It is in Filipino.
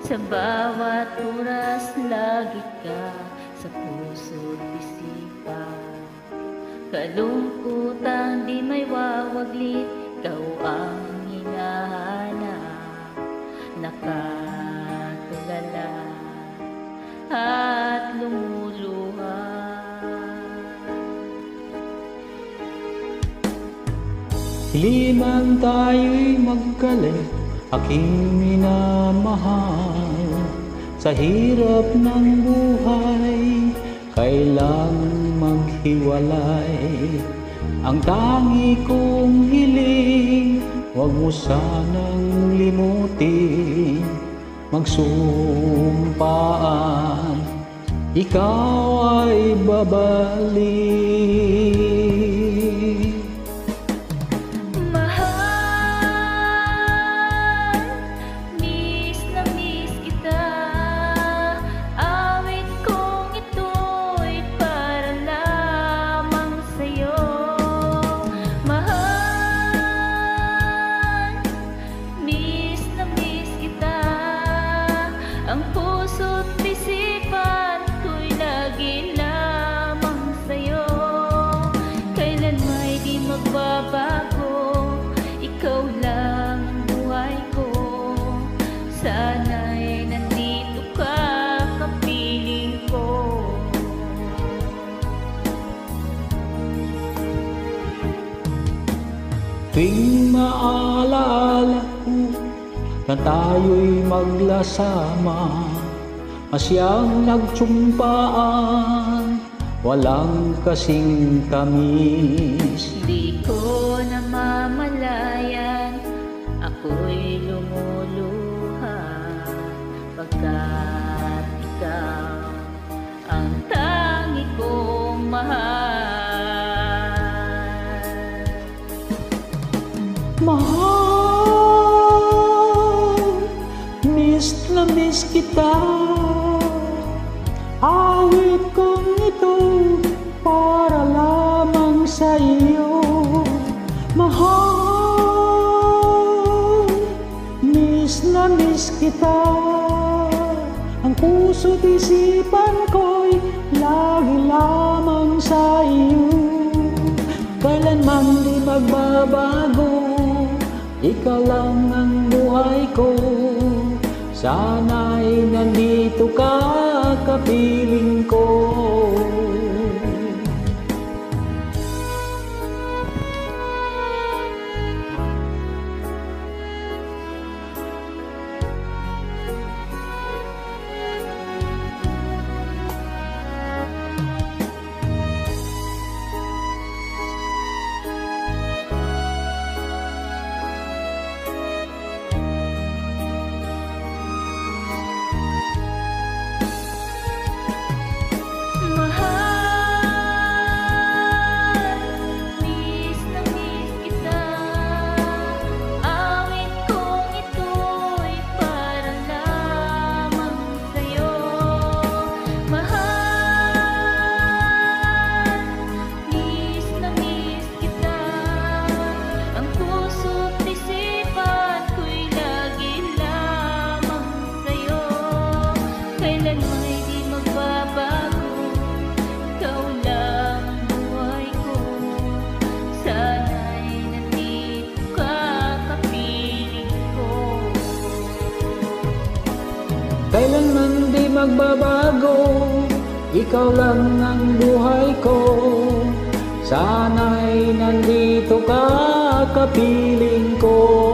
Sa bawat oras lagi ka sa puso't isipan. Kalungkutan di may wawaglit, ikaw ang hinahanap. Nakatulala at lumuluha. Liman tayo'y magkalit, aking minamahal. Sa hirap ng buhay, kailang maghiwalay. Ang tangi kong hiling, huwag mo sanang limutin. Magsumpaan, ikaw ay babalik. Ang puso't isipan ko'y lagi lamang sa'yo. Kailan may di magbabago, ikaw lang ang buhay ko. Sana'y nandito ka, kapiling ko. Tuwing maalaala ko na tayo'y maglasama, masyang nagtsumpaan, walang kasing tamis. Di ko namamalayan, ako'y lumuluha, pagkat ikaw ang tangi kong mahal. Miss na miss kita. Awit kong ito para lamang sa iyo. Mahal, miss na miss kita. Ang puso't isipan ko'y lagi lamang sa iyo. Kailanman di magbabago, ikaw lang ang buhay ko. Sana'y nandito ka, kapiling ko. Kailanman di magbabago, ikaw lang ang buhay ko. Sana'y nandito ka, kapiling ko.